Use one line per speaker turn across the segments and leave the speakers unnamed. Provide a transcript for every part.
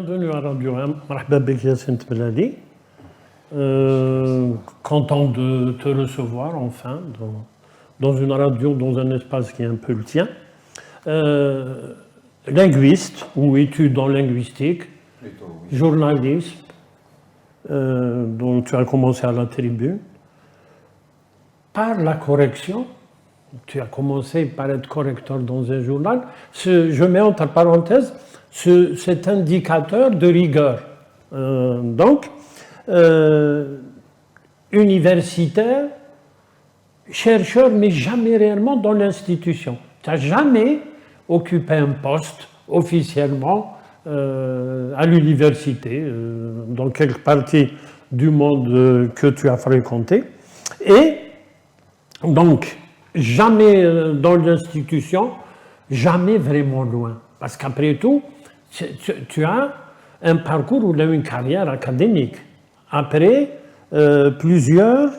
Bienvenue à Radio M. Marhaba bek Yassine Tmelali. Content de te recevoir enfin dans une radio, dans un espace qui est un peu le tien. Linguiste ou études en linguistique,
plutôt, oui.
Journaliste, dont tu as commencé à la tribune. Par la correction, tu as commencé par être correcteur dans un journal. Je mets entre parenthèses cet indicateur de rigueur. Universitaire, chercheur, mais jamais réellement dans l'institution. Tu n'as jamais occupé un poste officiellement à l'université, dans quelque partie du monde que tu as fréquenté. Et donc, jamais dans l'institution, jamais vraiment loin. Parce qu'après tout, tu as un parcours ou une carrière académique. Après plusieurs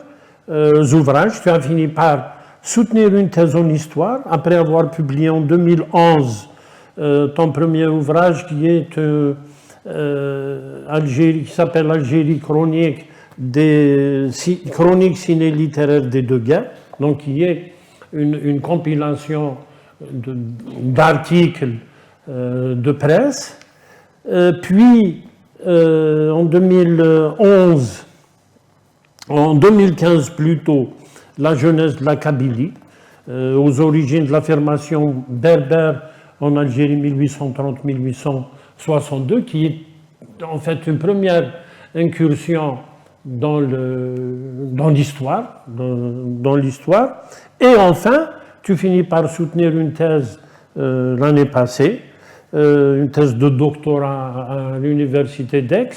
ouvrages, tu as fini par soutenir une thèse en histoire, après avoir publié en 2011 ton premier ouvrage qui s'appelle Algérie chronique, chronique ciné-littéraire des deux guerres, donc qui est une compilation d'articles de presse. Puis en 2015 plutôt, la jeunesse de la Kabylie, aux origines de l'affirmation berbère en Algérie 1830-1862, qui est en fait une première incursion dans l'histoire. Et enfin, tu finis par soutenir une thèse l'année passée, une thèse de doctorat à l'université d'Aix,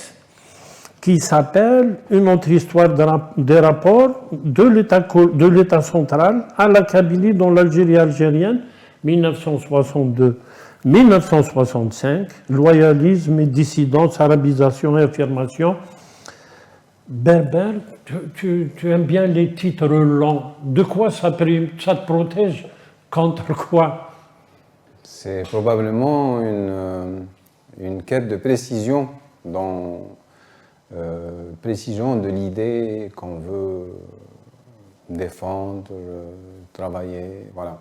qui s'appelle « Une autre histoire des rapports de l'État central à la Kabylie dans l'Algérie algérienne, 1962-1965, loyalisme et dissidence, arabisation et affirmation ». Berbère, tu aimes bien les titres longs. De quoi ça te protège? Contre quoi?
C'est probablement une quête de précision précision de l'idée qu'on veut défendre, travailler, voilà.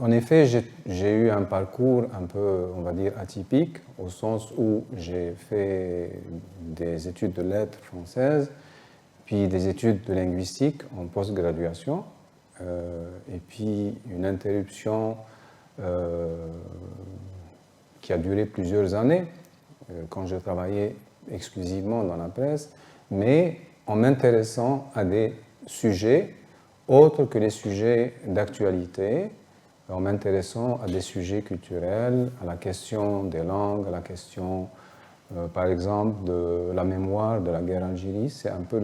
En effet, j'ai eu un parcours un peu, on va dire, atypique, au sens où j'ai fait des études de lettres françaises, puis des études de linguistique en post-graduation, et puis une interruption qui a duré plusieurs années, quand je travaillais exclusivement dans la presse, mais en m'intéressant à des sujets autres que les sujets d'actualité, en m'intéressant à des sujets culturels, à la question des langues, à la question, par exemple, de la mémoire de la guerre d'Algérie. C'est un peu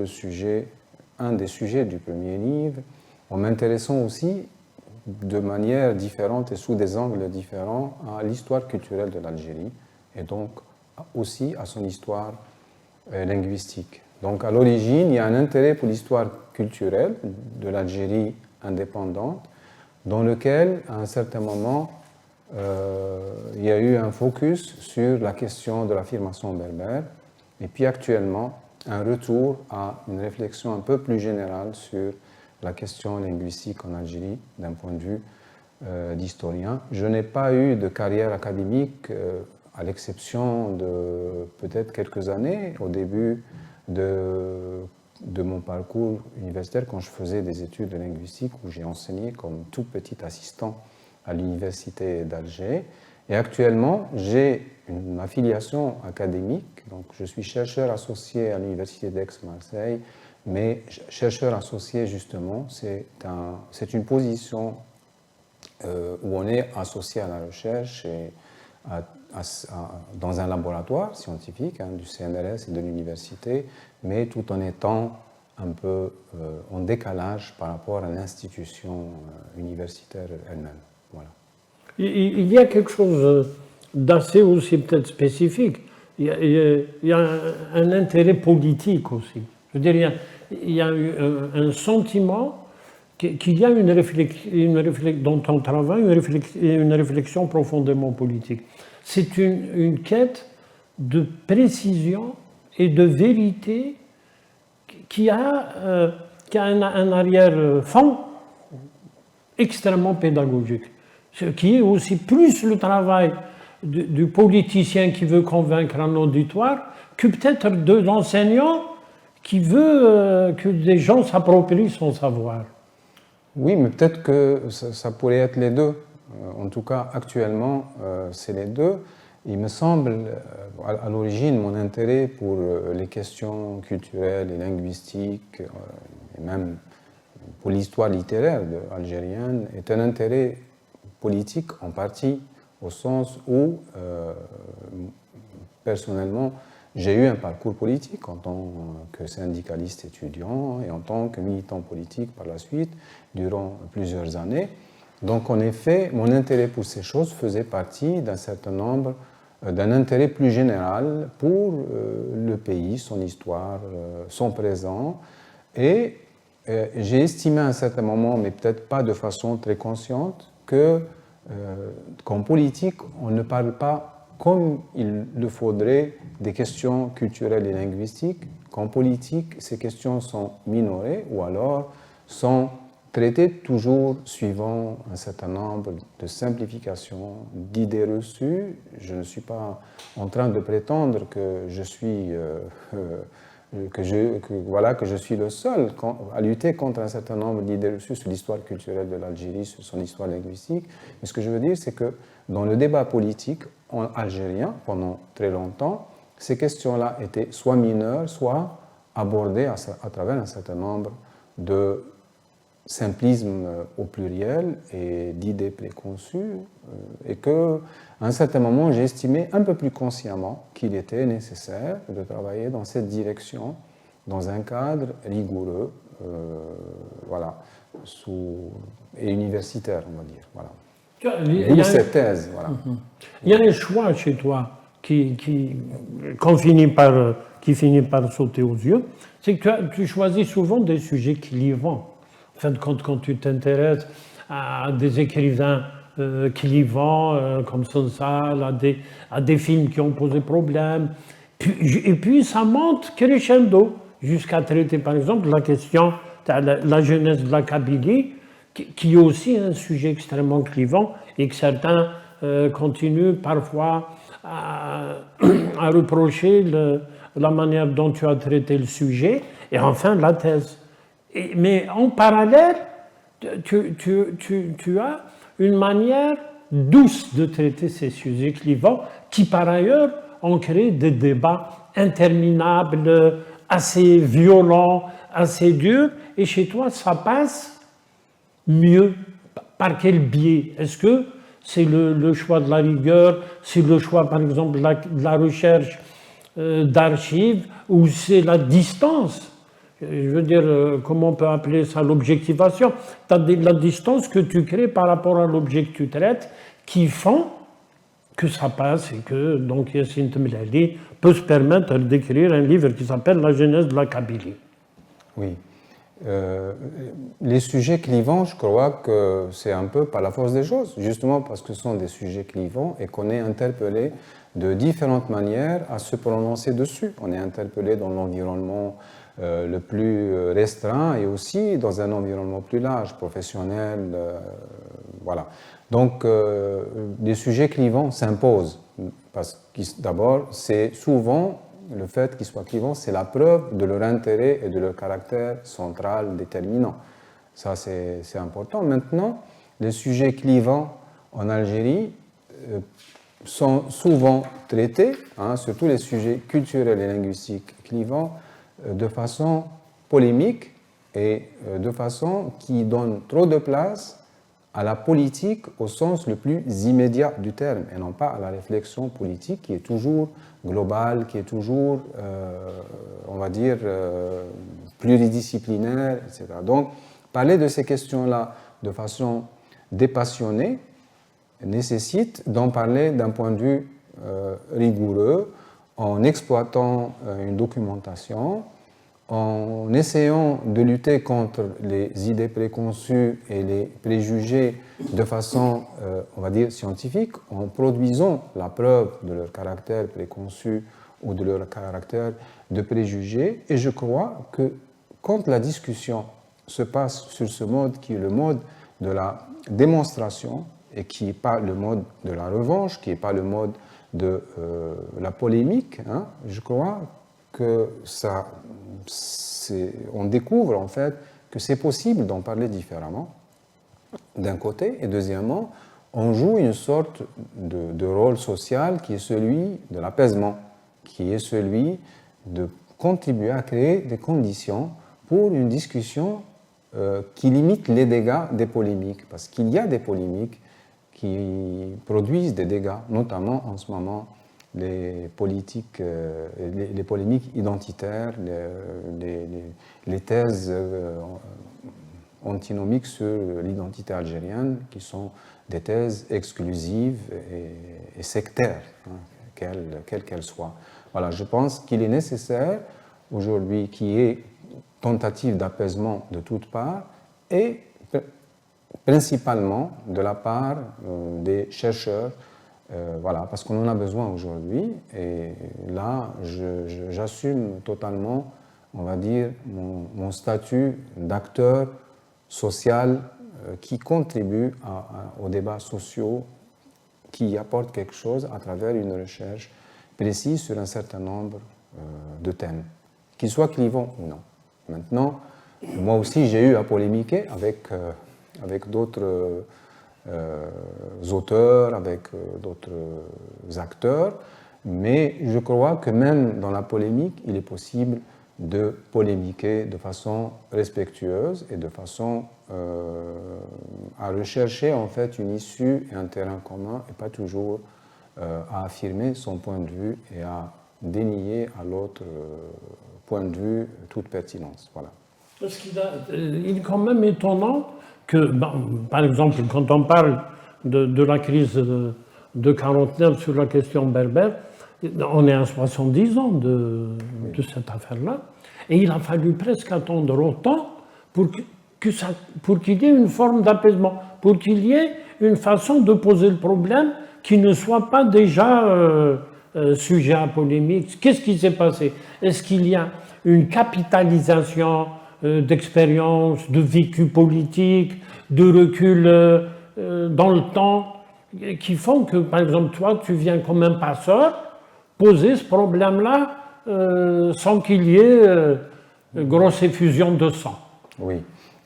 un des sujets du premier livre, en m'intéressant aussi de manière différente et sous des angles différents à l'histoire culturelle de l'Algérie, et donc aussi à son histoire linguistique. Donc à l'origine, il y a un intérêt pour l'histoire culturelle de l'Algérie indépendante, dans lequel, à un certain moment, il y a eu un focus sur la question de l'affirmation berbère, et puis actuellement, un retour à une réflexion un peu plus générale sur la question linguistique en Algérie d'un point de vue d'historien. Je n'ai pas eu de carrière académique, à l'exception de peut-être quelques années, au début de mon parcours universitaire, quand je faisais des études de linguistique, où j'ai enseigné comme tout petit assistant à l'université d'Alger. Et actuellement, j'ai une affiliation académique, donc je suis chercheur associé à l'université d'Aix-Marseille, mais chercheur associé, justement, c'est une position où on est associé à la recherche et dans un laboratoire scientifique du CNRS et de l'université, mais tout en étant un peu en décalage par rapport à l'institution universitaire elle-même. Voilà.
Il y a quelque chose d'assez aussi peut-être spécifique. Il y a un intérêt politique aussi. Je veux dire, il y a un sentiment qu'il y a une réflexion dans ton travail, une réflexion profondément politique. c'est une quête de précision et de vérité qui a un arrière-fond extrêmement pédagogique. Ce qui est aussi plus le travail du politicien qui veut convaincre un auditoire que peut-être de l'enseignant qui veut que des gens s'approprient son savoir.
Oui, mais peut-être que ça pourrait être les deux. En tout cas, actuellement, c'est les deux. Il me semble, à l'origine, mon intérêt pour les questions culturelles et linguistiques, et même pour l'histoire littéraire algérienne, est un intérêt politique en partie, au sens où, personnellement, j'ai eu un parcours politique en tant que syndicaliste étudiant et en tant que militant politique par la suite, durant plusieurs années. Donc, en effet, mon intérêt pour ces choses faisait partie d'un intérêt plus général pour le pays, son histoire, son présent. Et j'ai estimé à un certain moment, mais peut-être pas de façon très consciente, qu'en politique, on ne parle pas comme il le faudrait des questions culturelles et linguistiques, qu'en politique, ces questions sont minorées ou alors sont traitées toujours suivant un certain nombre de simplifications, d'idées reçues. Je ne suis pas en train de prétendre que je suis, que je suis le seul à lutter contre un certain nombre d'idées reçues sur l'histoire culturelle de l'Algérie, sur son histoire linguistique. Mais ce que je veux dire, c'est que dans le débat politique algérien, pendant très longtemps, ces questions-là étaient soit mineures, soit abordées à travers un certain nombre de simplismes au pluriel et d'idées préconçues, et qu'à un certain moment, j'ai estimé un peu plus consciemment qu'il était nécessaire de travailler dans cette direction, dans un cadre rigoureux, et universitaire, on va dire. Voilà.
Il y a
cette thèse, voilà.
Il y a un choix chez toi qui finit par sauter aux yeux, c'est que tu choisis souvent des sujets clivants. En fin de compte, quand tu t'intéresses à des écrivains clivants comme Sansal, à des films qui ont posé problème, et puis ça monte crescendo jusqu'à traiter par exemple la question de la jeunesse de la Kabylie, qui est aussi un sujet extrêmement clivant et que certains continuent parfois à reprocher la manière dont tu as traité le sujet, et enfin la thèse. Mais en parallèle, tu as une manière douce de traiter ces sujets clivants qui, par ailleurs, ont créé des débats interminables, assez violents, assez durs, et chez toi, ça passe mieux. Par quel biais? Est-ce que c'est le choix de la rigueur, c'est le choix, par exemple, de la recherche d'archives, ou c'est la distance? Je veux dire, comment on peut appeler ça l'objectivation? Tu as la distance que tu crées par rapport à l'objet que tu traites, qui font que ça passe et que donc Yassine Temlali peut se permettre d'écrire un livre qui s'appelle La jeunesse de la Kabylie.
Oui. Les sujets clivants, je crois que c'est un peu par la force des choses, justement parce que ce sont des sujets clivants et qu'on est interpellé de différentes manières à se prononcer dessus. On est interpellé dans l'environnement le plus restreint et aussi dans un environnement plus large, professionnel. Voilà. Donc, les sujets clivants s'imposent parce que d'abord, c'est souvent le fait qu'ils soient clivants, c'est la preuve de leur intérêt et de leur caractère central déterminant. Ça, c'est important. Maintenant, les sujets clivants en Algérie sont souvent traités, surtout les sujets culturels et linguistiques clivants, de façon polémique et de façon qui donne trop de place à la politique au sens le plus immédiat du terme et non pas à la réflexion politique qui est toujours globale, qui est toujours, on va dire, pluridisciplinaire, etc. Donc, parler de ces questions-là de façon dépassionnée nécessite d'en parler d'un point de vue rigoureux, en exploitant une documentation en essayant de lutter contre les idées préconçues et les préjugés de façon, on va dire, scientifique, en produisant la preuve de leur caractère préconçu ou de leur caractère de préjugés. Et je crois que quand la discussion se passe sur ce mode qui est le mode de la démonstration et qui n'est pas le mode de la revanche, qui n'est pas le mode de la polémique, hein, je crois que on découvre en fait que c'est possible d'en parler différemment, d'un côté, et deuxièmement, on joue une sorte de rôle social qui est celui de l'apaisement, qui est celui de contribuer à créer des conditions pour une discussion qui limite les dégâts des polémiques, parce qu'il y a des polémiques qui produisent des dégâts, notamment en ce moment les polémiques identitaires, les thèses antinomiques sur l'identité algérienne, qui sont des thèses exclusives et sectaires, hein, quelles qu'elles soient. Voilà, je pense qu'il est nécessaire aujourd'hui qu'il y ait tentative d'apaisement de toutes parts et principalement de la part des chercheurs, voilà, parce qu'on en a besoin aujourd'hui. Et là, j'assume totalement, on va dire, mon statut d'acteur social qui contribue aux débats sociaux, qui apporte quelque chose à travers une recherche précise sur un certain nombre de thèmes, qu'ils soient clivants ou non. Maintenant, moi aussi, j'ai eu à polémiquer avec d'autres auteurs, avec d'autres acteurs, mais je crois que même dans la polémique, il est possible de polémiquer de façon respectueuse et de façon à rechercher en fait une issue et un terrain commun et pas toujours à affirmer son point de vue et à dénier à l'autre point de vue toute pertinence. Voilà.
Parce il est quand même étonnant que, par exemple, quand on parle de la crise de 1949 sur la question berbère, on est à 70 ans de cette affaire-là, et il a fallu presque attendre autant pour qu'il y ait une forme d'apaisement, pour qu'il y ait une façon de poser le problème qui ne soit pas déjà sujet à polémique. Qu'est-ce qui s'est passé? Est-ce qu'il y a une capitalisation d'expérience, de vécu politique, de recul dans le temps, qui font que, par exemple, toi, tu viens comme un passeur poser ce problème-là sans qu'il y ait grosse effusion de sang.
Oui,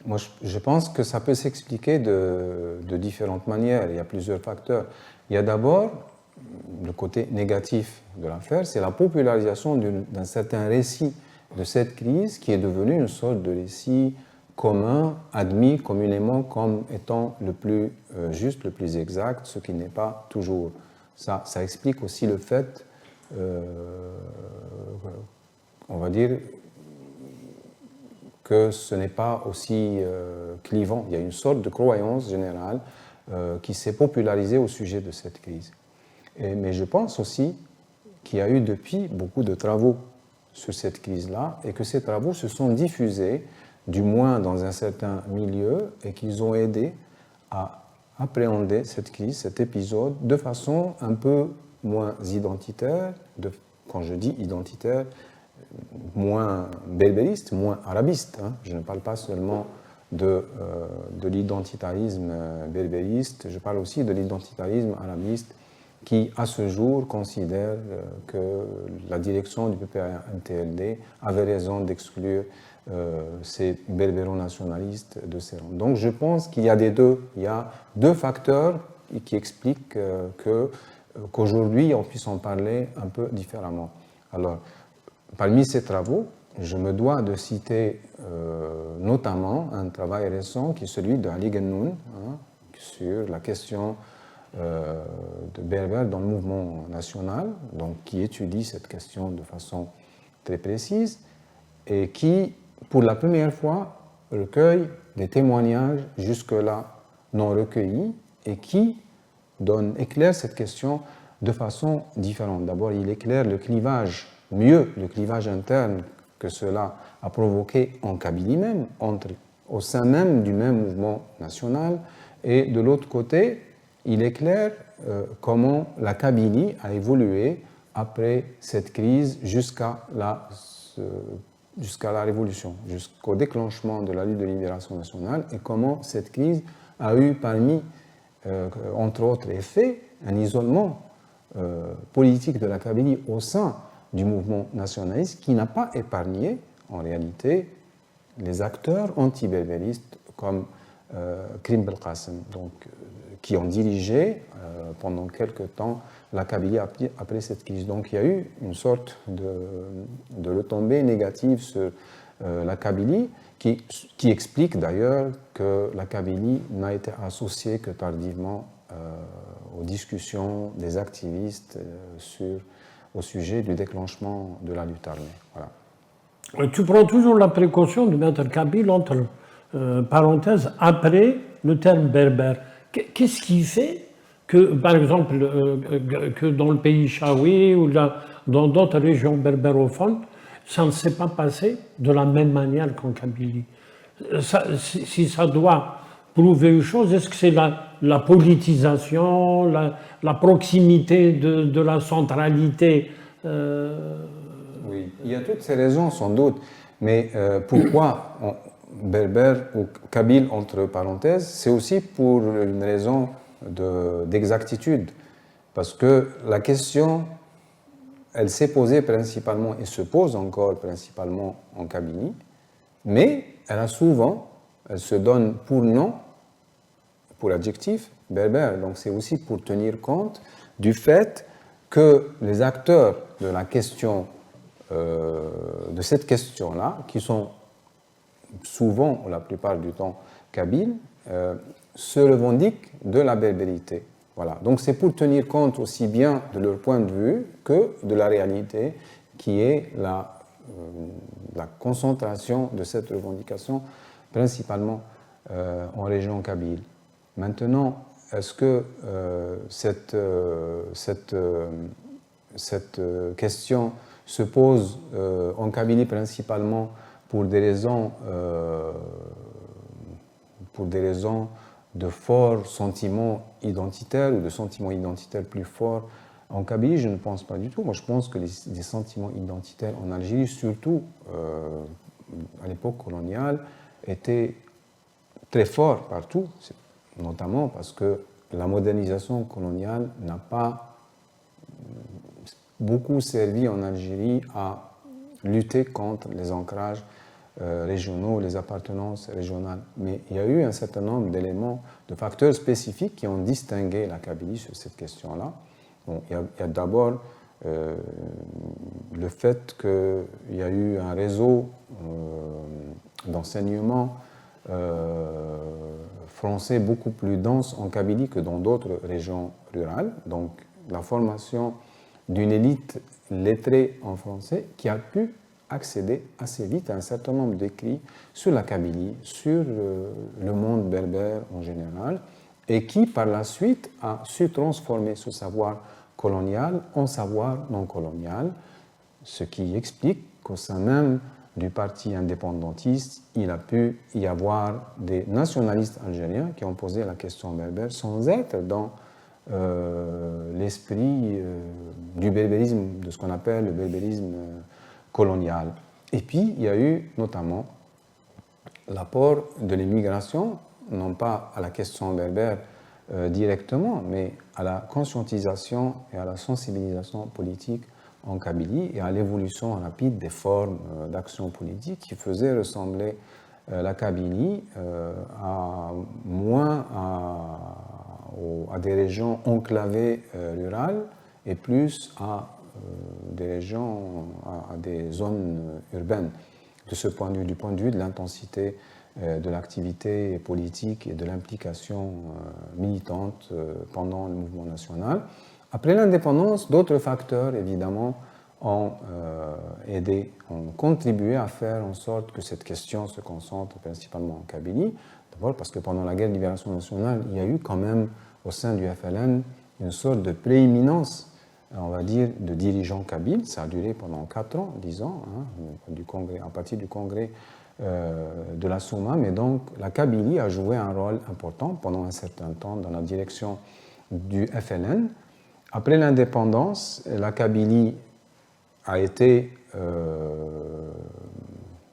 moi je pense que ça peut s'expliquer de différentes manières. Il y a plusieurs facteurs. Il y a d'abord le côté négatif de l'affaire, c'est la popularisation d'un certain récit de cette crise qui est devenu une sorte de récit commun, admis communément comme étant le plus juste, le plus exact, ce qui n'est pas toujours. Ça explique aussi le fait, on va dire, que ce n'est pas aussi clivant. Il y a une sorte de croyance générale qui s'est popularisée au sujet de cette crise. Mais je pense aussi qu'il y a eu depuis beaucoup de travaux sur cette crise-là et que ces travaux se sont diffusés, du moins dans un certain milieu, et qu'ils ont aidé à appréhender cette crise, cet épisode, de façon un peu moins identitaire, quand je dis identitaire, moins berbériste, moins arabiste. Hein. Je ne parle pas seulement de l'identitarisme berbériste, je parle aussi de l'identitarisme arabiste qui, à ce jour, considère que la direction du PPA-NTLD avait raison d'exclure ces berbéro-nationalistes de ces rangs. Donc je pense qu'il y a il y a deux facteurs qui expliquent qu'aujourd'hui on puisse en parler un peu différemment. Alors, parmi ces travaux, je me dois de citer notamment un travail récent qui est celui de Ali Gennoun, hein, sur la question de berbère dans le mouvement national, donc qui étudie cette question de façon très précise et qui, pour la première fois, recueille des témoignages jusque-là non recueillis et qui éclaire cette question de façon différente. D'abord, il éclaire le clivage interne que cela a provoqué en Kabylie même, au sein même du même mouvement national. Et de l'autre côté, il est clair comment la Kabylie a évolué après cette crise jusqu'à la Révolution, jusqu'au déclenchement de la lutte de libération nationale, et comment cette crise a eu parmi, entre autres effets, un isolement politique de la Kabylie au sein du mouvement nationaliste qui n'a pas épargné, en réalité, les acteurs anti-berbéristes comme Krim Belkacem, qui ont dirigé pendant quelque temps la Kabylie après cette crise. Donc il y a eu une sorte de retombée négative sur la Kabylie qui explique d'ailleurs que la Kabylie n'a été associée que tardivement aux discussions des activistes au sujet du déclenchement de la lutte armée. Voilà.
Tu prends toujours la précaution de mettre kabyle entre parenthèses après le terme berbère. Qu'est-ce qui fait que, par exemple, que dans le pays Chaoui ou dans d'autres régions berbérophones, ça ne s'est pas passé de la même manière qu'en Kabylie? Si ça doit prouver une chose, est-ce que c'est la politisation, la proximité de la centralité
Oui, il y a toutes ces raisons sans doute, mais pourquoi berbère ou kabyle entre parenthèses, c'est aussi pour une raison d'exactitude, parce que la question, elle s'est posée principalement et se pose encore principalement en Kabylie, mais elle se donne pour nom, pour adjectif, berbère. Donc c'est aussi pour tenir compte du fait que les acteurs de la question, de cette question-là, qui sont souvent, ou la plupart du temps, kabyles, se revendiquent de la berbérité. Voilà. Donc c'est pour tenir compte aussi bien de leur point de vue que de la réalité qui est la concentration de cette revendication principalement en région kabyle. Maintenant, est-ce que cette question se pose en Kabylie principalement pour des raisons de forts sentiments identitaires ou de sentiments identitaires plus forts en Kabylie? Je ne pense pas du tout. Moi, je pense que les sentiments identitaires en Algérie, surtout à l'époque coloniale, étaient très forts partout, notamment parce que la modernisation coloniale n'a pas beaucoup servi en Algérie à lutter contre les ancrages régionaux, les appartenances régionales. Mais il y a eu un certain nombre d'éléments, de facteurs spécifiques qui ont distingué la Kabylie sur cette question-là. Bon, il y a d'abord le fait qu'il y a eu un réseau d'enseignement français beaucoup plus dense en Kabylie que dans d'autres régions rurales. Donc la formation d'une élite lettrée en français qui a pu accéder assez vite à un certain nombre d'écrits sur la Kabylie, sur le monde berbère en général, et qui par la suite a su transformer ce savoir colonial en savoir non colonial, ce qui explique qu'au sein même du parti indépendantiste, il a pu y avoir des nationalistes algériens qui ont posé la question berbère sans être dans l'esprit du berbérisme, de ce qu'on appelle le berbérisme colonial. Et puis, il y a eu notamment l'apport de l'immigration, non pas à la question berbère directement, mais à la conscientisation et à la sensibilisation politique en Kabylie et à l'évolution rapide des formes d'action politique qui faisaient ressembler la Kabylie moins à des régions enclavées rurales et plus à des régions, à des zones urbaines. De ce point de vue, du point de vue de l'intensité de l'activité politique et de l'implication militante pendant le mouvement national. Après l'indépendance, d'autres facteurs, évidemment, ont aidé, ont contribué à faire en sorte que cette question se concentre principalement en Kabylie. D'abord parce que pendant la guerre de libération nationale, il y a eu quand même au sein du FLN une sorte de prééminence on va dire, de dirigeants kabyles. Ça a duré pendant 4 ans, 10 ans, du congrès, à partir du congrès de la Souma. Mais donc, la Kabylie a joué un rôle important pendant un certain temps dans la direction du FLN. Après l'indépendance, la Kabylie a été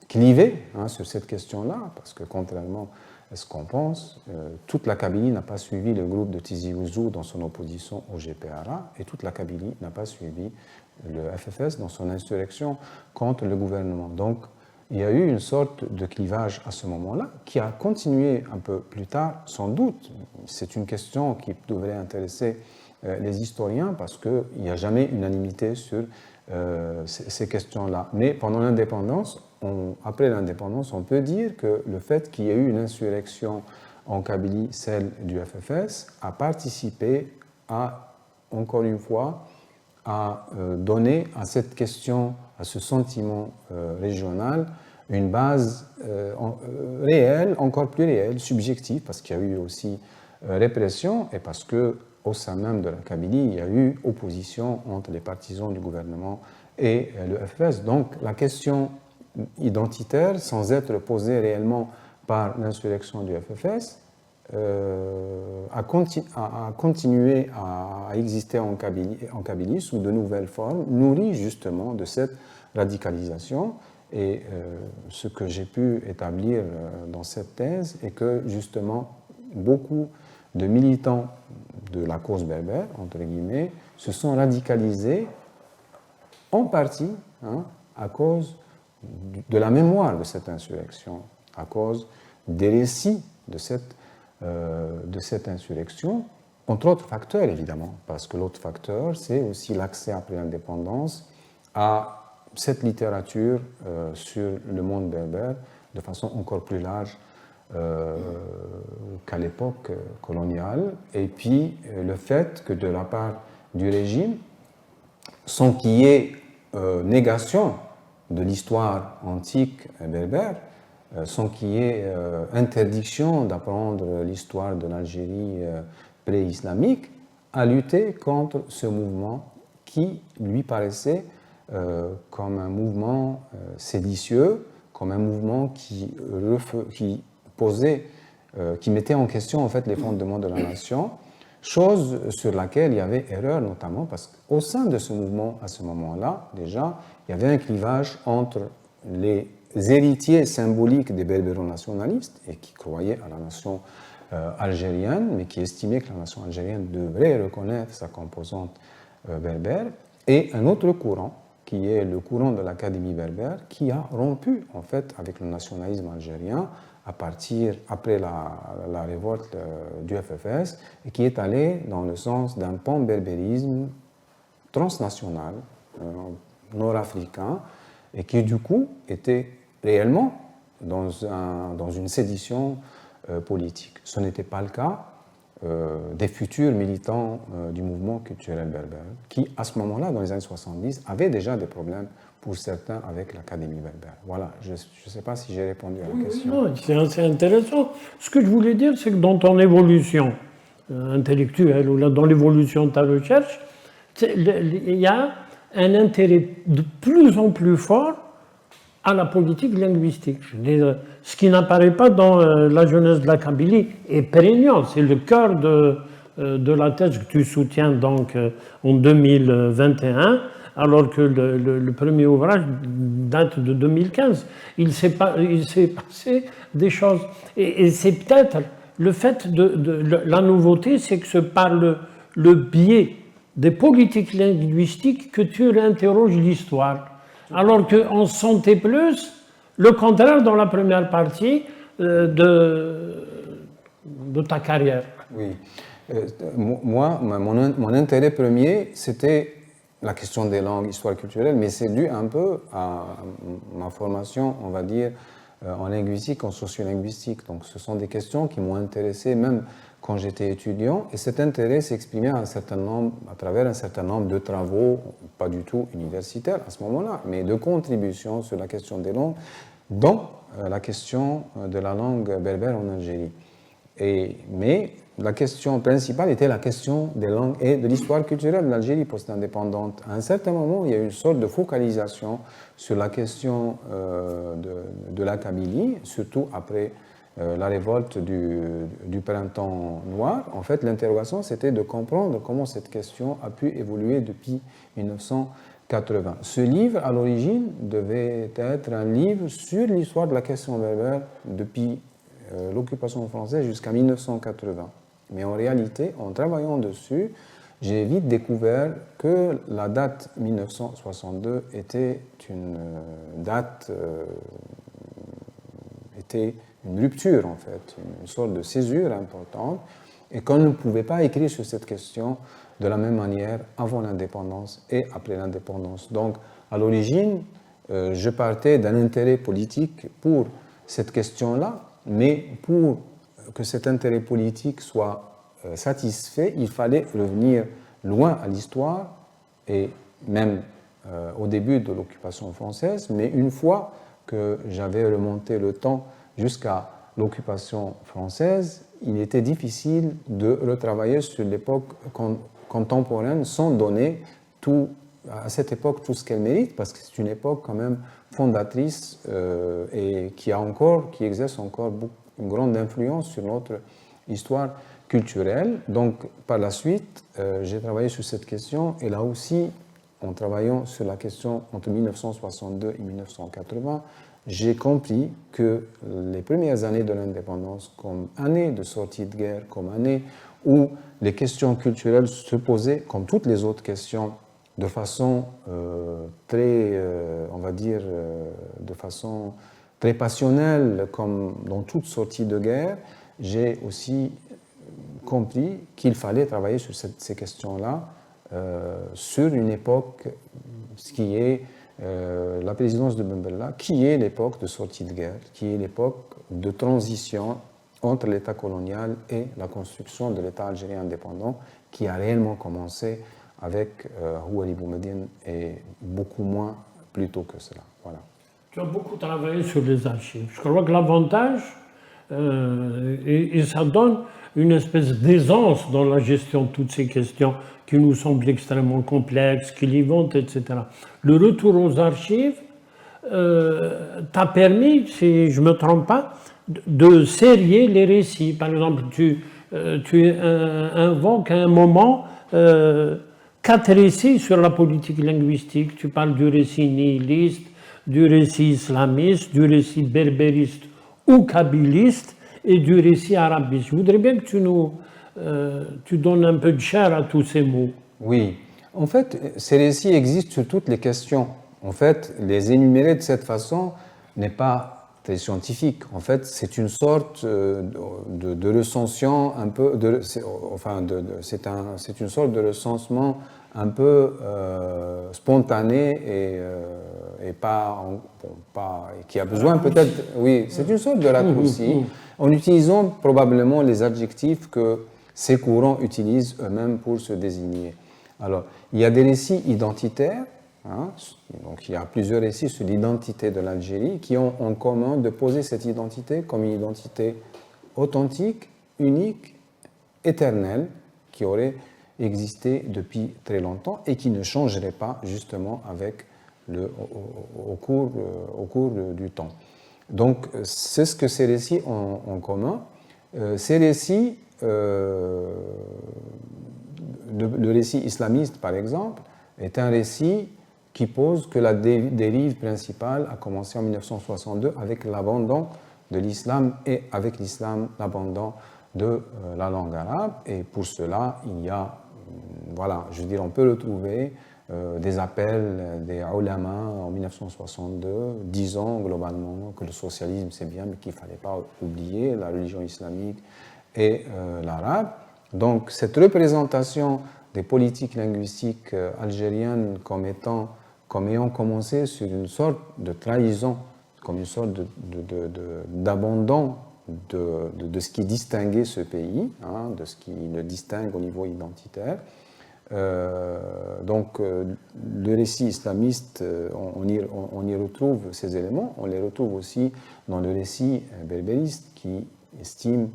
clivée sur cette question-là, parce que contrairement à ce qu'on pense, toute la Kabylie n'a pas suivi le groupe de Tizi Ouzou dans son opposition au GPRA, et toute la Kabylie n'a pas suivi le FFS dans son insurrection contre le gouvernement. Donc, il y a eu une sorte de clivage à ce moment-là, qui a continué un peu plus tard, sans doute. C'est une question qui devrait intéresser les historiens, parce qu'il n'y a jamais unanimité sur ces questions-là. Mais pendant l'indépendance, après l'indépendance, on peut dire que le fait qu'il y ait eu une insurrection en Kabylie, celle du FFS, a participé à, encore une fois, à donner à cette question, à ce sentiment régional, une base réelle, encore plus réelle, subjective, parce qu'il y a eu aussi répression et parce que au sein même de la Kabylie, il y a eu opposition entre les partisans du gouvernement et le FFS. Donc la question identitaire, sans être posée réellement par l'insurrection du FFS, a continué à exister en Kabylie sous de nouvelles formes, nourries justement de cette radicalisation. Et ce que j'ai pu établir dans cette thèse est que justement beaucoup de militants de la cause berbère, entre guillemets, se sont radicalisés en partie à cause de la mémoire de cette insurrection, à cause des récits de cette insurrection, entre autres facteurs évidemment, parce que l'autre facteur, c'est aussi l'accès après l'indépendance à cette littérature sur le monde berbère de façon encore plus large qu'à l'époque coloniale, et puis le fait que de la part du régime, sans qu'il y ait négation de l'histoire antique berbère, sans qu'il y ait interdiction d'apprendre l'histoire de l'Algérie pré-islamique, a lutté contre ce mouvement qui lui paraissait comme un mouvement séditieux, comme un mouvement qui mettait en question en fait les fondements de la nation, chose sur laquelle il y avait erreur notamment parce qu'au sein de ce mouvement, à ce moment-là, déjà, il y avait un clivage entre les héritiers symboliques des berbéro-nationalistes et qui croyaient à la nation algérienne, mais qui estimaient que la nation algérienne devrait reconnaître sa composante berbère, et un autre courant, qui est le courant de l'Académie berbère, qui a rompu en fait avec le nationalisme algérien après la révolte du FFS, et qui est allé dans le sens d'un pan-berbérisme transnational, nord-africain, et qui du coup était réellement dans une sédition politique. Ce n'était pas le cas des futurs militants du mouvement culturel berbère, qui à ce moment-là, dans les années 70, avaient déjà des problèmes pour certains avec l'Académie berbère. Voilà, je ne sais pas si j'ai répondu à la question.
Non, c'est assez intéressant. Ce que je voulais dire, c'est que dans ton évolution intellectuelle ou dans l'évolution de ta recherche, il y a un intérêt de plus en plus fort à la politique linguistique. Je veux dire, ce qui n'apparaît pas dans la jeunesse de la Kabylie est prégnant. C'est le cœur de la thèse que tu soutiens donc en 2021, alors que le premier ouvrage date de 2015. Il s'est passé des choses. Et c'est peut-être le fait de la nouveauté, c'est que c'est par le biais des politiques linguistiques que tu réinterroges l'histoire. Alors qu'on sentait plus le contraire dans la première partie de ta carrière.
Oui. Moi, mon intérêt premier, c'était la question des langues, histoire culturelle, mais c'est dû un peu à ma formation, on va dire, en linguistique, en sociolinguistique. Donc ce sont des questions qui m'ont intéressé même quand j'étais étudiant, et cet intérêt s'exprimait à travers un certain nombre de travaux, pas du tout universitaires à ce moment-là, mais de contributions sur la question des langues, dont la question de la langue berbère en Algérie. Mais la question principale était la question des langues et de l'histoire culturelle de l'Algérie post-indépendante. À un certain moment, il y a eu une sorte de focalisation sur la question de la Kabylie, surtout après la révolte du printemps noir. En fait, l'interrogation, c'était de comprendre comment cette question a pu évoluer depuis 1980. Ce livre, à l'origine, devait être un livre sur l'histoire de la question berbère depuis l'occupation française jusqu'à 1980. Mais en réalité, en travaillant dessus, j'ai vite découvert que la date 1962 était une date, était une rupture en fait, une sorte de césure importante, et qu'on ne pouvait pas écrire sur cette question de la même manière avant l'indépendance et après l'indépendance. Donc, à l'origine, je partais d'un intérêt politique pour cette question-là, mais pour que cet intérêt politique soit satisfait, il fallait revenir loin à l'histoire, et même au début de l'occupation française, mais une fois que j'avais remonté le temps jusqu'à l'occupation française, il était difficile de retravailler sur l'époque contemporaine sans donner à cette époque tout ce qu'elle mérite, parce que c'est une époque quand même fondatrice et qui exerce encore une grande influence sur notre histoire culturelle. Donc, par la suite, j'ai travaillé sur cette question, et là aussi, en travaillant sur la question entre 1962 et 1980, j'ai compris que les premières années de l'indépendance, comme années de sortie de guerre, comme années où les questions culturelles se posaient, comme toutes les autres questions, de façon très, on va dire, de façon très passionnelle, comme dans toute sortie de guerre, j'ai aussi compris qu'il fallait travailler sur ces questions-là sur une époque, ce qui est la présidence de Ben Bella, qui est l'époque de sortie de guerre, qui est l'époque de transition entre l'État colonial et la construction de l'État algérien indépendant, qui a réellement commencé avec Houari Boumediene et beaucoup moins plus tôt que cela. Voilà.
Tu as beaucoup travaillé sur les archives. Je crois que l'avantage, et ça donne une espèce d'aisance dans la gestion de toutes ces questions qui nous semblent extrêmement complexes, clivantes, etc. Le retour aux archives t'a permis, si je ne me trompe pas, de sérier les récits. Par exemple, tu invoques à un moment 4 récits sur la politique linguistique. Tu parles du récit nihiliste, du récit islamiste, du récit berbériste ou kabyliste et du récit arabiste. Je voudrais bien que tu donnes un peu de chair à tous ces mots.
Oui. En fait, ces récits existent sur toutes les questions. En fait, les énumérer de cette façon n'est pas très scientifique. En fait, c'est une sorte de recensement un peu, c'est une sorte de recensement un peu spontané et qui a besoin peut-être, oui, c'est une sorte de raccourci, en utilisant probablement les adjectifs que ces courants utilisent eux-mêmes pour se désigner. Alors, il y a des récits identitaires, hein, donc il y a plusieurs récits sur l'identité de l'Algérie qui ont en commun de poser cette identité comme une identité authentique, unique, éternelle, qui aurait existé depuis très longtemps et qui ne changerait pas justement au cours du temps. Donc, c'est ce que ces récits ont en commun. Ces récits, le récit islamiste, par exemple, est un récit qui pose que la dérive principale a commencé en 1962 avec l'abandon de l'islam et avec l'islam l'abandon de la langue arabe. Et pour cela, il y a, voilà, je veux dire, on peut retrouver des appels des ulama en 1962, disant globalement que le socialisme c'est bien, mais qu'il ne fallait pas oublier la religion islamique et l'arabe. Donc cette représentation des politiques linguistiques algériennes comme ayant commencé sur une sorte de trahison, comme une sorte d'abandon de ce qui distinguait ce pays, hein, de ce qui le distingue au niveau identitaire. Donc le récit islamiste, on y retrouve ces éléments, on les retrouve aussi dans le récit berbériste qui estime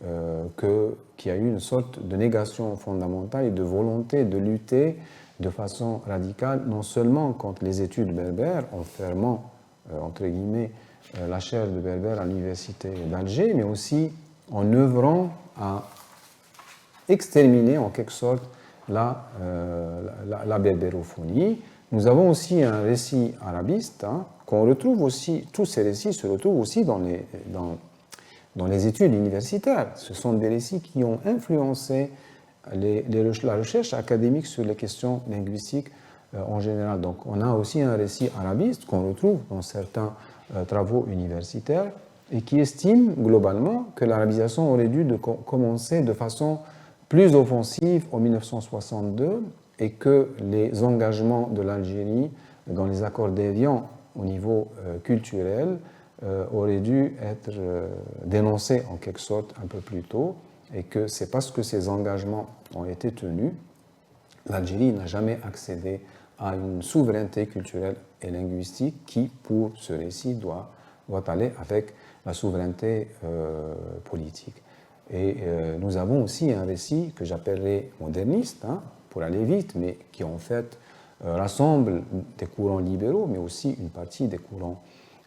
qu'il y a eu une sorte de négation fondamentale et de volonté de lutter de façon radicale, non seulement contre les études berbères, en fermant, entre guillemets, la chaire de berbère à l'université d'Alger, mais aussi en œuvrant à exterminer en quelque sorte la berbérophonie. Nous avons aussi un récit arabiste, hein, qu'on retrouve aussi, tous ces récits se retrouvent aussi dans les études universitaires. Ce sont des récits qui ont influencé la recherche académique sur les questions linguistiques en général. Donc on a aussi un récit arabiste qu'on retrouve dans certains travaux universitaires et qui estime globalement que l'arabisation aurait dû commencer de façon plus offensive en 1962 et que les engagements de l'Algérie dans les accords d'Évian au niveau culturel auraient dû être dénoncés en quelque sorte un peu plus tôt et que c'est parce que ces engagements ont été tenus, l'Algérie n'a jamais accédé à une souveraineté culturelle et linguistique qui, pour ce récit, doit aller avec la souveraineté politique. Et nous avons aussi un récit que j'appellerais moderniste, hein, pour aller vite, mais qui en fait rassemble des courants libéraux, mais aussi une partie des courants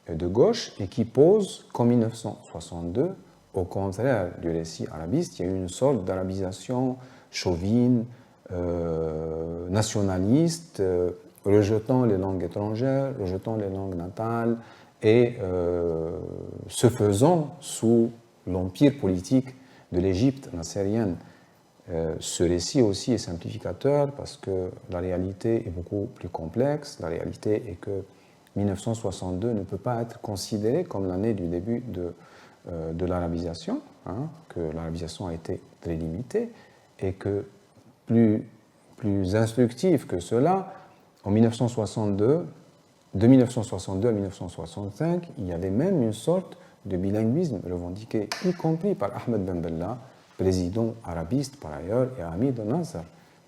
de gauche, et qui pose qu'en 1962, au contraire du récit arabiste, il y a eu une sorte d'arabisation chauvine, nationaliste, rejetant les langues étrangères, rejetant les langues natales, et se faisant sous l'empire politique de l'Égypte nassérienne. Ce récit aussi est simplificateur parce que la réalité est beaucoup plus complexe. La réalité est que 1962 ne peut pas être considéré comme l'année du début de l'arabisation, hein, que l'arabisation a été très limitée et que plus instructif que cela, en 1962, de 1962 à 1965, il y avait même une sorte de bilinguisme revendiqué, y compris par Ahmed Ben Bella, président arabiste par ailleurs, et ami de Nasser.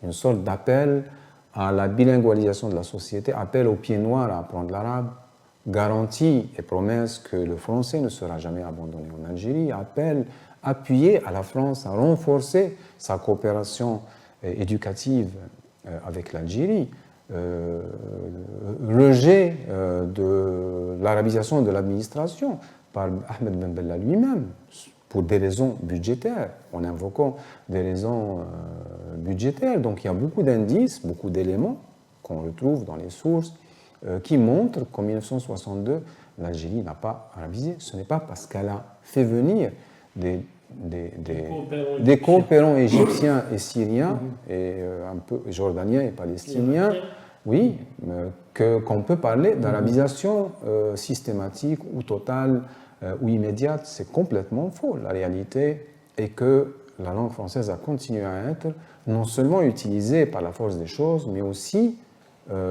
Une sorte d'appel à la bilingualisation de la société, appel aux pieds noirs à apprendre l'arabe, garantie et promesse que le français ne sera jamais abandonné en Algérie, appuyé à la France à renforcer sa coopération éducative avec l'Algérie, rejet de l'arabisation de l'administration par Ahmed Ben Bella lui-même, pour des raisons budgétaires, en invoquant des raisons budgétaires. Donc il y a beaucoup d'indices, beaucoup d'éléments qu'on retrouve dans les sources qui montrent qu'en 1962, l'Algérie n'a pas arabisé. Ce n'est pas parce qu'elle a fait venir des coopérants égyptiens et syriens, et un peu jordaniens et palestiniens, oui, qu'on peut parler d'arabisation systématique ou totale ou immédiate. C'est complètement faux. La réalité est que la langue française a continué à être non seulement utilisée par la force des choses, mais aussi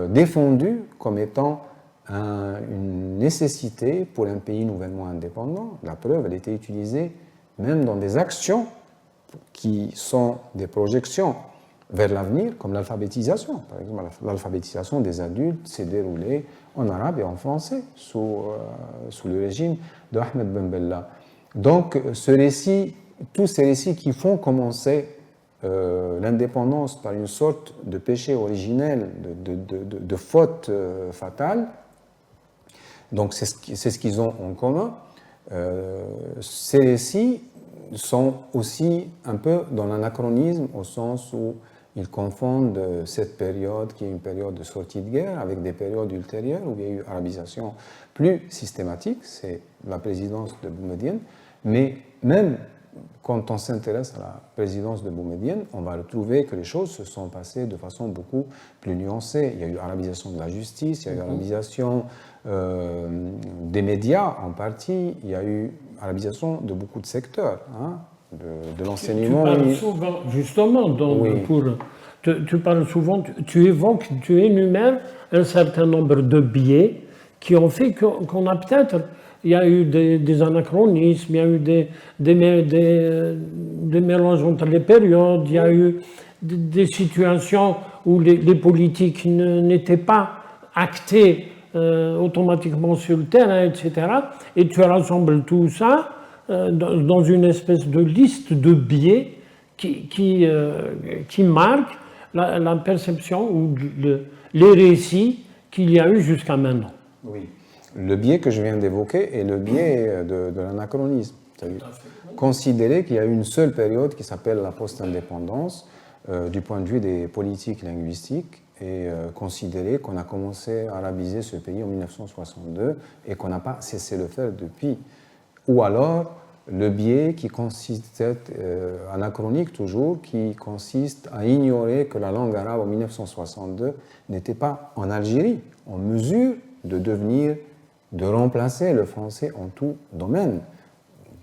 défendue comme étant une nécessité pour un pays nouvellement indépendant. La preuve, elle était utilisée même dans des actions qui sont des projections vers l'avenir, comme l'alphabétisation. Par exemple, l'alphabétisation des adultes s'est déroulée en arabe et en français sous le régime de Ahmed Ben Bella. Donc, tous ces récits qui font commencer l'indépendance par une sorte de péché originel, de faute fatale, donc c'est ce qu'ils ont en commun. Ces récits sont aussi un peu dans l'anachronisme au sens où ils confondent cette période qui est une période de sortie de guerre avec des périodes ultérieures où il y a eu arabisation plus systématique, c'est la présidence de Boumedienne, mais même quand on s'intéresse à la présidence de Boumedienne, on va retrouver que les choses se sont passées de façon beaucoup plus nuancée. Il y a eu arabisation de la justice, il y a eu arabisation des médias en partie, il y a eu arabisation de beaucoup de secteurs, hein, de l'enseignement.
Tu parles souvent, justement, donc,
oui.
tu parles souvent, tu évoques, tu énumères un certain nombre de biais qui ont fait qu'on a peut-être, il y a eu des anachronismes, il y a eu des mélanges entre les périodes, il y a eu des situations où les politiques n'étaient pas actées automatiquement sur le terrain, etc. Et tu rassembles tout ça dans une espèce de liste de biais qui marque la perception ou les récits qu'il y a eu jusqu'à maintenant.
Oui. Le biais que je viens d'évoquer est le biais de l'anachronisme. C'est-à-dire considérer qu'il y a une seule période qui s'appelle la post-indépendance du point de vue des politiques linguistiques et considérer qu'on a commencé à arabiser ce pays en 1962 et qu'on n'a pas cessé de le faire depuis. Ou alors le biais qui consiste, anachronique toujours, qui consiste à ignorer que la langue arabe en 1962 n'était pas en Algérie en mesure de remplacer le français en tout domaine.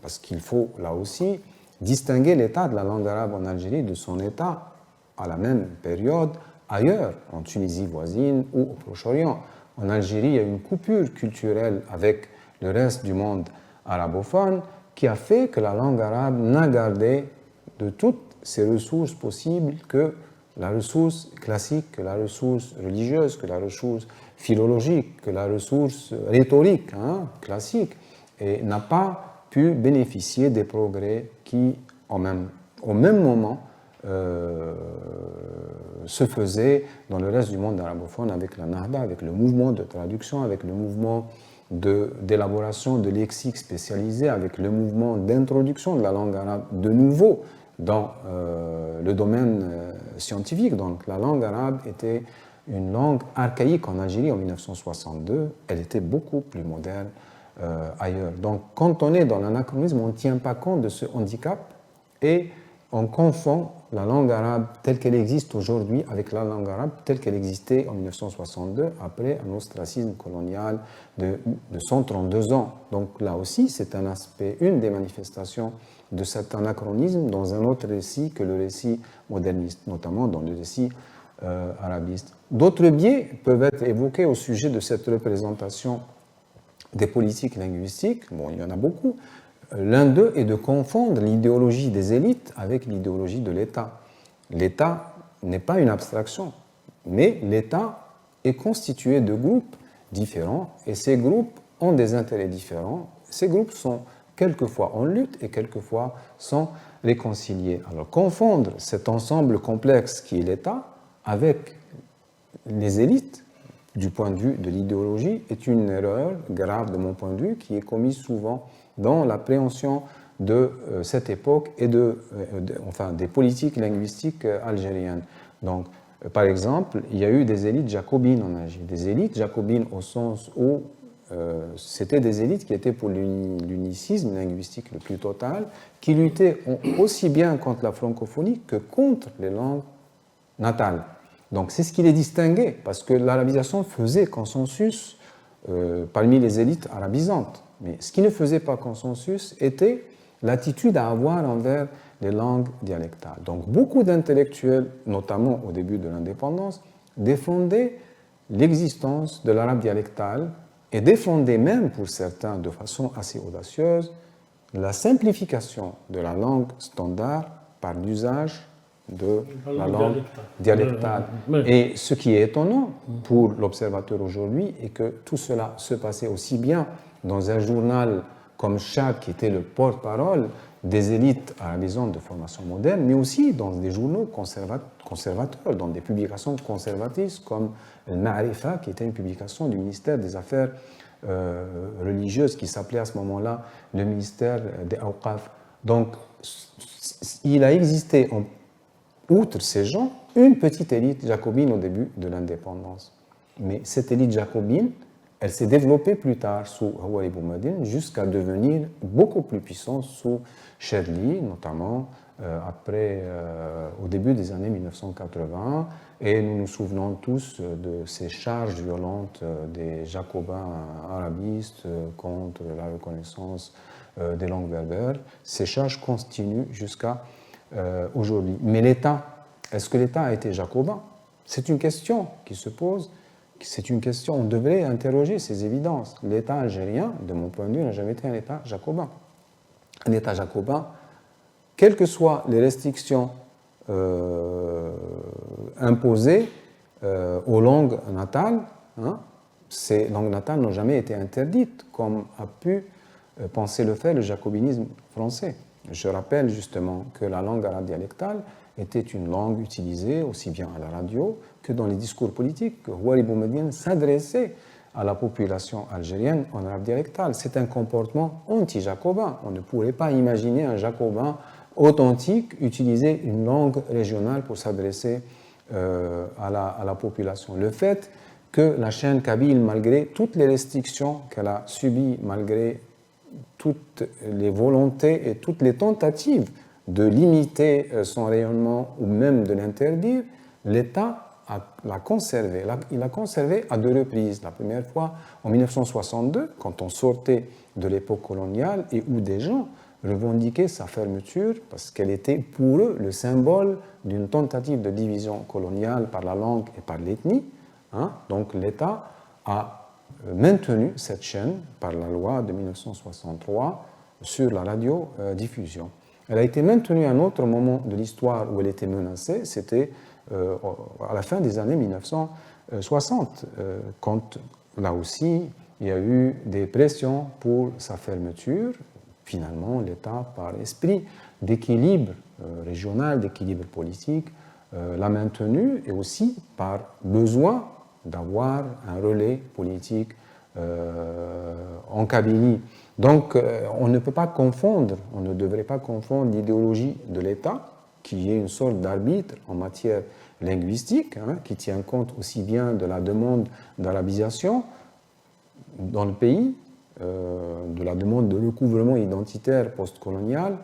Parce qu'il faut là aussi distinguer l'état de la langue arabe en Algérie de son état à la même période ailleurs, en Tunisie voisine ou au Proche-Orient. En Algérie, il y a une coupure culturelle avec le reste du monde arabophone qui a fait que la langue arabe n'a gardé de toutes ses ressources possibles que la ressource classique, que la ressource religieuse, que la ressource philologique, que la ressource rhétorique classique, et n'a pas pu bénéficier des progrès qui, au même moment, se faisaient dans le reste du monde arabophone avec la Nahda, avec le mouvement de traduction, avec le mouvement d'élaboration de lexiques spécialisés, avec le mouvement d'introduction de la langue arabe de nouveau dans le domaine scientifique. Donc la langue arabe était une langue archaïque en Algérie en 1962, elle était beaucoup plus moderne ailleurs. Donc quand on est dans l'anachronisme, on ne tient pas compte de ce handicap et on confond la langue arabe telle qu'elle existe aujourd'hui avec la langue arabe telle qu'elle existait en 1962 après un ostracisme colonial de 132 ans. Donc là aussi, c'est un aspect, une des manifestations de cet anachronisme dans un autre récit que le récit moderniste, notamment dans le récit arabiste. D'autres biais peuvent être évoqués au sujet de cette représentation des politiques linguistiques. Bon, il y en a beaucoup. L'un d'eux est de confondre l'idéologie des élites avec l'idéologie de l'État. L'État n'est pas une abstraction, mais l'État est constitué de groupes différents et ces groupes ont des intérêts différents. Ces groupes sont quelquefois en lutte et quelquefois sont réconciliés. Alors confondre cet ensemble complexe qui est l'État avec les élites du point de vue de l'idéologie est une erreur grave de mon point de vue qui est commise souvent dans l'appréhension de cette époque et des politiques linguistiques algériennes. Donc, par exemple, il y a eu des élites jacobines en Algérie, des élites jacobines au sens où c'était des élites qui étaient pour l'unicisme linguistique le plus total, qui luttaient aussi bien contre la francophonie que contre les langues natales. Donc c'est ce qui les distinguait, parce que l'arabisation faisait consensus parmi les élites arabisantes. Mais ce qui ne faisait pas consensus était l'attitude à avoir envers les langues dialectales. Donc beaucoup d'intellectuels, notamment au début de l'indépendance, défendaient l'existence de l'arabe dialectal et défendaient même, pour certains, de façon assez audacieuse, la simplification de la langue standard par l'usage de la langue dialectale. Et ce qui est étonnant pour l'observateur aujourd'hui est que tout cela se passait aussi bien dans un journal comme Chak, qui était le porte-parole des élites arabisantes de formation moderne, mais aussi dans des journaux conservateurs, dans des publications conservatrices comme le Ma'arifa, qui était une publication du ministère des Affaires religieuses, qui s'appelait à ce moment-là le ministère des Awqaf. Donc, il a existé, outre ces gens, une petite élite jacobine au début de l'indépendance. Mais cette élite jacobine, elle s'est développée plus tard sous Houari Boumediene jusqu'à devenir beaucoup plus puissante sous Chadli, notamment au début des années 1980. Et nous nous souvenons tous de ces charges violentes des jacobins arabistes contre la reconnaissance des langues berbères. Ces charges continuent jusqu'à aujourd'hui. Mais l'État, est-ce que l'État a été jacobin? C'est une question qui se pose. C'est une question, on devrait interroger ces évidences. L'État algérien, de mon point de vue, n'a jamais été un État jacobin. Un État jacobin, quelles que soient les restrictions imposées aux langues natales, ces langues natales n'ont jamais été interdites, comme a pu pensait le faire le jacobinisme français. Je rappelle justement que la langue arabe dialectale était une langue utilisée aussi bien à la radio que dans les discours politiques. Houari Boumediene s'adressait à la population algérienne en arabe dialectal. C'est un comportement anti-jacobin. On ne pourrait pas imaginer un jacobin authentique utiliser une langue régionale pour s'adresser à la population. Le fait que la chaîne kabyle, malgré toutes les restrictions qu'elle a subies, malgré toutes les volontés et toutes les tentatives de limiter son rayonnement ou même de l'interdire, l'État l'a conservé. Il l'a conservé à deux reprises. La première fois en 1962, quand on sortait de l'époque coloniale et où des gens revendiquaient sa fermeture parce qu'elle était pour eux le symbole d'une tentative de division coloniale par la langue et par l'ethnie. Donc l'État a maintenu cette chaîne par la loi de 1963 sur la radiodiffusion. Elle a été maintenue à un autre moment de l'histoire où elle était menacée, c'était à la fin des années 1960, quand là aussi il y a eu des pressions pour sa fermeture. Finalement, l'État, par esprit d'équilibre régional, d'équilibre politique, l'a maintenue et aussi par besoin d'avoir un relais politique en Kabylie. Donc, on ne peut pas confondre, on ne devrait pas confondre l'idéologie de l'État, qui est une sorte d'arbitre en matière linguistique, qui tient compte aussi bien de la demande d'arabisation dans le pays, de la demande de recouvrement identitaire postcolonial,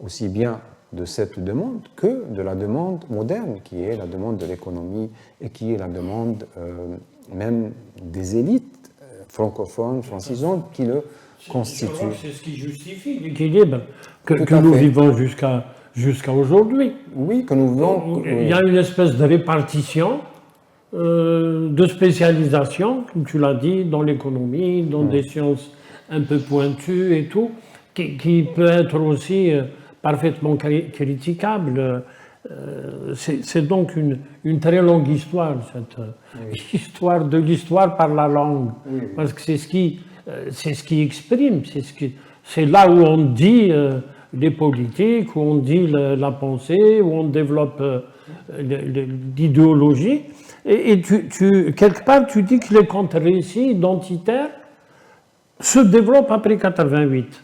aussi bien de cette demande que de la demande moderne, qui est la demande de l'économie et qui est la demande même des élites francophones, francisantes, qui le constituent.
C'est ce qui justifie l'équilibre que nous vivons jusqu'à aujourd'hui.
Oui, que nous vivons.
Il y a une espèce de répartition, de spécialisation, comme tu l'as dit, dans l'économie, dans des sciences un peu pointues et tout, qui peut être aussi parfaitement critiquable. C'est donc une très longue histoire, cette histoire de l'histoire par la langue, parce que c'est ce qui exprime, c'est là où on dit les politiques, où on dit la pensée, où on développe l'idéologie. Et quelque part, tu dis que les contre-récits identitaires se développent après 88.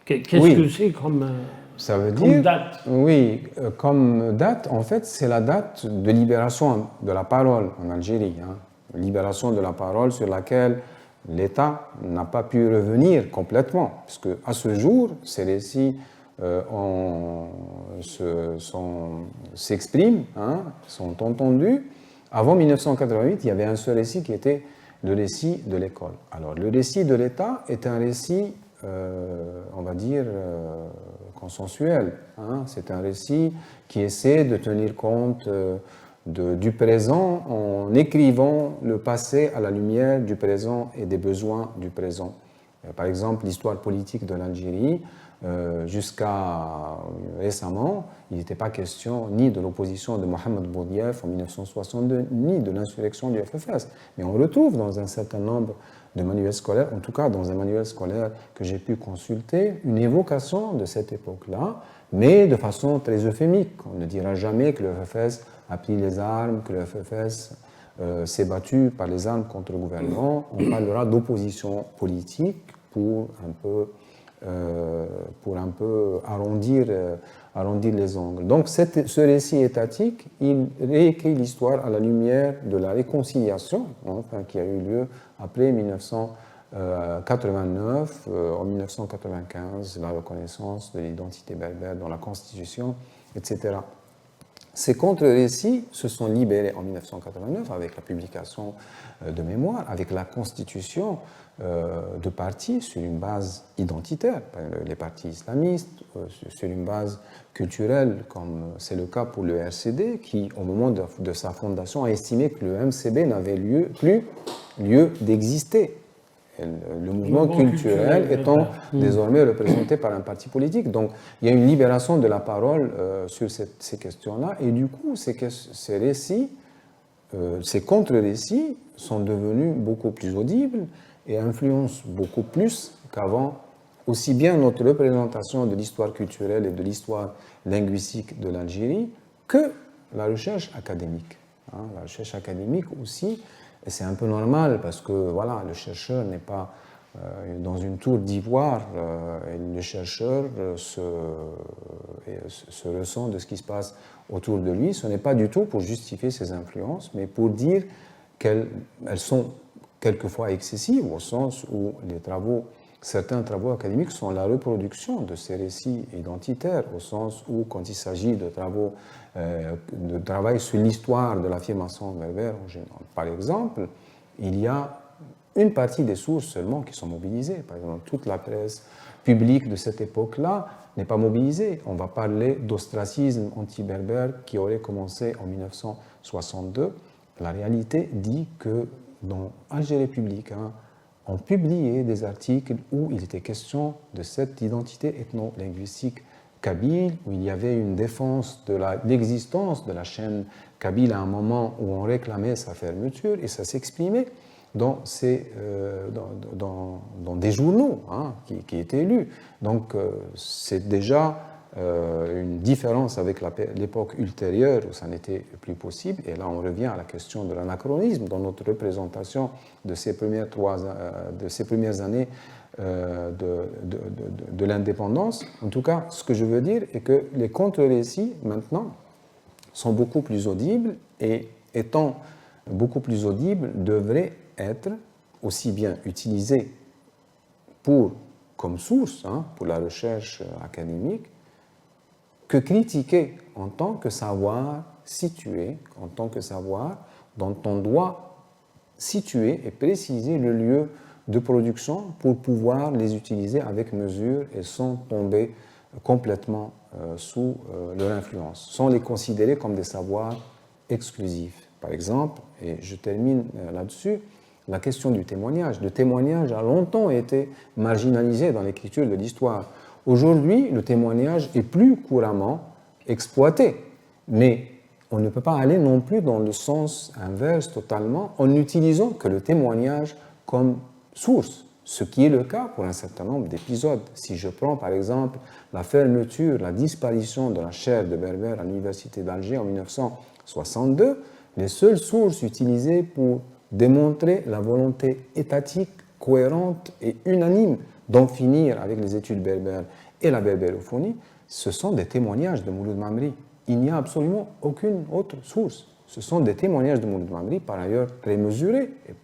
Qu'est-ce que c'est comme...
Ça veut dire,
date.
Oui, comme date, en fait, c'est la date de libération de la parole en Algérie. Libération de la parole sur laquelle l'État n'a pas pu revenir complètement, puisque à ce jour, ces récits s'expriment, sont entendus. Avant 1988, il y avait un seul récit qui était le récit de l'école. Alors, le récit de l'État est un récit, on va dire, consensuel. C'est un récit qui essaie de tenir compte du présent en écrivant le passé à la lumière du présent et des besoins du présent. Par exemple, l'histoire politique de l'Algérie, jusqu'à récemment, il n'était pas question ni de l'opposition de Mohamed Boudiaf en 1962, ni de l'insurrection du FFS. Mais on retrouve dans un certain nombre de manuels scolaires, en tout cas dans un manuel scolaire que j'ai pu consulter, une évocation de cette époque-là, mais de façon très euphémique. On ne dira jamais que le FFS a pris les armes, que le FFS s'est battu par les armes contre le gouvernement. On parlera d'opposition politique pour un peu arrondir les angles. Donc ce récit étatique, il réécrit l'histoire à la lumière de la réconciliation, qui a eu lieu après 1989, en 1995, la reconnaissance de l'identité berbère dans la Constitution, etc. Ces contre-récits se sont libérés en 1989 avec la publication de mémoires, avec la constitution de partis sur une base identitaire, les partis islamistes, sur une base culturelle, comme c'est le cas pour le RCD, qui, au moment de sa fondation, a estimé que le MCB n'avait plus lieu d'exister. Le mouvement culturel étant désormais représenté par un parti politique. Donc, il y a une libération de la parole sur ces questions-là, et du coup, ces récits, ces contre-récits sont devenus beaucoup plus audibles et influencent beaucoup plus qu'avant aussi bien notre représentation de l'histoire culturelle et de l'histoire linguistique de l'Algérie que la recherche académique. La recherche académique aussi, et c'est un peu normal parce que voilà, le chercheur n'est pas dans une tour d'ivoire, et le chercheur se ressent de ce qui se passe autour de lui. Ce n'est pas du tout pour justifier ses influences, mais pour dire qu'elles sont quelquefois excessives, au sens où certains travaux académiques sont la reproduction de ces récits identitaires, au sens où, quand il s'agit de travail sur l'histoire de l'affirmation berbère, par exemple, il y a une partie des sources seulement qui sont mobilisées. Par exemple, toute la presse publique de cette époque-là n'est pas mobilisée. On va parler d'ostracisme anti-berbère qui aurait commencé en 1962. La réalité dit que dans Alger Républicain, on publiait des articles où il était question de cette identité ethno-linguistique kabyle, où il y avait une défense de l'existence de la chaîne kabyle à un moment où on réclamait sa fermeture, et ça s'exprimait dans des journaux qui étaient lus. Donc c'est déjà une différence avec l'époque ultérieure où ça n'était plus possible. Et là, on revient à la question de l'anachronisme dans notre représentation de ces premières années de l'indépendance. En tout cas, ce que je veux dire est que les contre-récits, maintenant, sont beaucoup plus audibles, et étant beaucoup plus audibles, devraient être aussi bien utilisés comme source pour la recherche académique, que critiquer en tant que savoir situé, en tant que savoir dont on doit situer et préciser le lieu de production pour pouvoir les utiliser avec mesure et sans tomber complètement sous leur influence, sans les considérer comme des savoirs exclusifs. Par exemple, et je termine là-dessus, la question du témoignage. Le témoignage a longtemps été marginalisé dans l'écriture de l'histoire. Aujourd'hui, le témoignage est plus couramment exploité, mais on ne peut pas aller non plus dans le sens inverse totalement en n'utilisant que le témoignage comme source, ce qui est le cas pour un certain nombre d'épisodes. Si je prends par exemple la fermeture, la disparition de la chaire de berbère à l'Université d'Alger en 1962, les seules sources utilisées pour démontrer la volonté étatique, cohérente et unanime d'en finir avec les études berbères et la berbérophonie, ce sont des témoignages de Mouloud Mamri. Il n'y a absolument aucune autre source. Ce sont des témoignages de Mouloud Mamri, par ailleurs très mesurés, et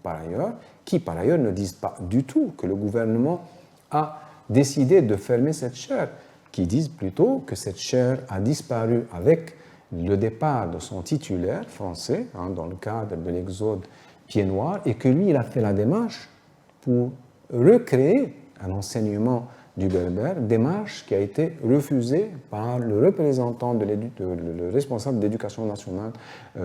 qui par ailleurs ne disent pas du tout que le gouvernement a décidé de fermer cette chaire, qui disent plutôt que cette chaire a disparu avec le départ de son titulaire français, dans le cadre de l'exode pied noir, et que lui, il a fait la démarche pour recréer un enseignement du berbère, démarche qui a été refusée par le représentant, le responsable de l'éducation nationale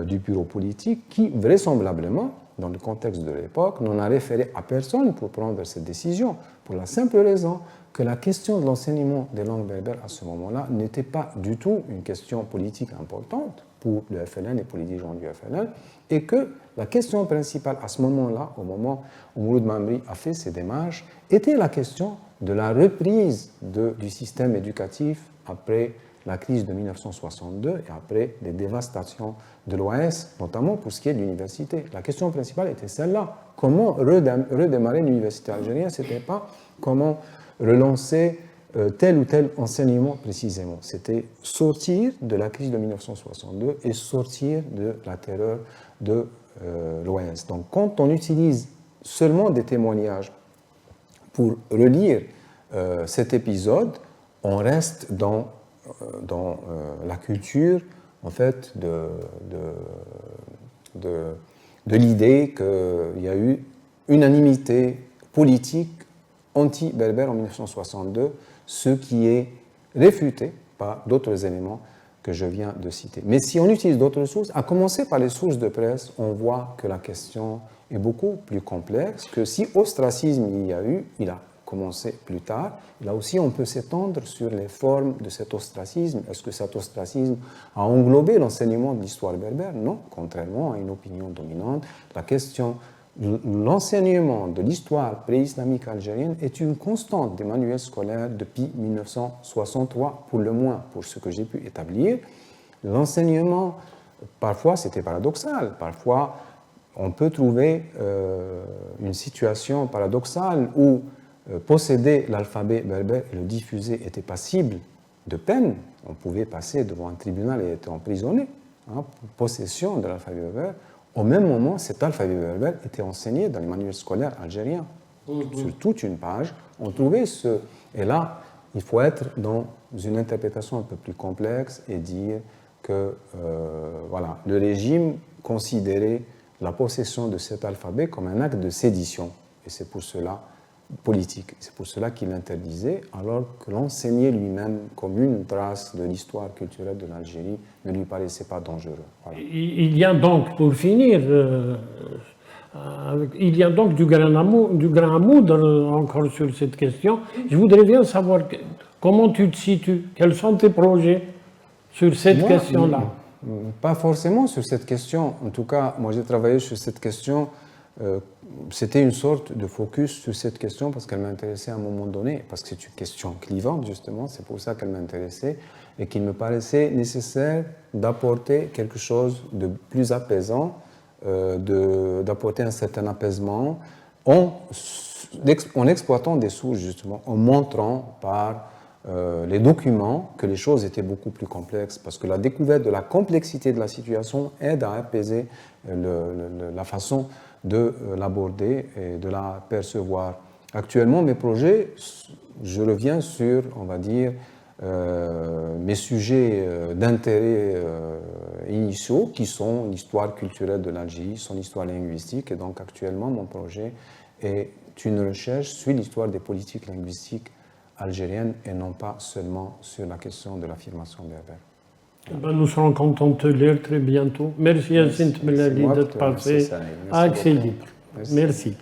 du bureau politique, qui vraisemblablement, dans le contexte de l'époque, n'en a référé à personne pour prendre cette décision, pour la simple raison que la question de l'enseignement des langues berbères à ce moment-là n'était pas du tout une question politique importante pour le FLN et pour les dirigeants du FLN, et que la question principale à ce moment-là, au moment où Mouloud Mamri a fait ses démarches, était la question de la reprise du système éducatif après la crise de 1962 et après les dévastations de l'OAS, notamment pour ce qui est de l'université. La question principale était celle-là. Comment redémarrer l'université algérienne? Ce n'était pas comment relancer tel ou tel enseignement précisément. C'était sortir de la crise de 1962 et sortir de la terreur de l'OAS. Donc quand on utilise seulement des témoignages pour relire cet épisode, on reste dans la culture en fait de l'idée qu'il y a eu unanimité politique anti-berbère en 1962, ce qui est réfuté par d'autres éléments que je viens de citer. Mais si on utilise d'autres sources, à commencer par les sources de presse, on voit que la question est beaucoup plus complexe, que si ostracisme il y a eu, il a commencé plus tard. Là aussi, on peut s'étendre sur les formes de cet ostracisme. Est-ce que cet ostracisme a englobé l'enseignement de l'histoire berbère? Non, contrairement à une opinion dominante. La question l'enseignement de l'histoire pré-islamique algérienne est une constante des manuels scolaires depuis 1963, pour le moins, pour ce que j'ai pu établir. L'enseignement, parfois c'était paradoxal, parfois on peut trouver une situation paradoxale où posséder l'alphabet berbère et le diffuser était passible de peine. On pouvait passer devant un tribunal et être emprisonné pour possession de l'alphabet berbère. Au même moment, cet alphabet berbère était enseigné dans les manuels scolaires algériens. Sur toute une page, on trouvait ce... Et là, il faut être dans une interprétation un peu plus complexe et dire que voilà, le régime considérait la possession de cet alphabet comme un acte de sédition. Et c'est pour cela politique. C'est pour cela qu'il l'interdisait, alors que l'enseigner lui-même comme une trace de l'histoire culturelle de l'Algérie ne lui paraissait pas dangereux. Voilà.
Il y a donc, pour finir, il y a donc du grand amour encore sur cette question. Je voudrais bien savoir comment tu te situes, quels sont tes projets sur cette question-là.
Pas forcément sur cette question. En tout cas, moi j'ai travaillé sur cette question. C'était une sorte de focus sur cette question parce qu'elle m'intéressait à un moment donné, parce que c'est une question clivante justement, c'est pour ça qu'elle m'intéressait et qu'il me paraissait nécessaire d'apporter quelque chose de plus apaisant, d'apporter un certain apaisement en exploitant des sources justement, en montrant par les documents que les choses étaient beaucoup plus complexes, parce que la découverte de la complexité de la situation aide à apaiser la façon de l'aborder et de la percevoir. Actuellement, mes projets, je reviens sur, on va dire, mes sujets d'intérêt initiaux, qui sont l'histoire culturelle de l'Algérie, son histoire linguistique, et donc actuellement, mon projet est une recherche sur l'histoire des politiques linguistiques algériennes et non pas seulement sur la question de l'affirmation berbère.
Ben, nous serons contents de te lire très bientôt. Merci à Sint Melali d'être passé à Accès Libre. Merci.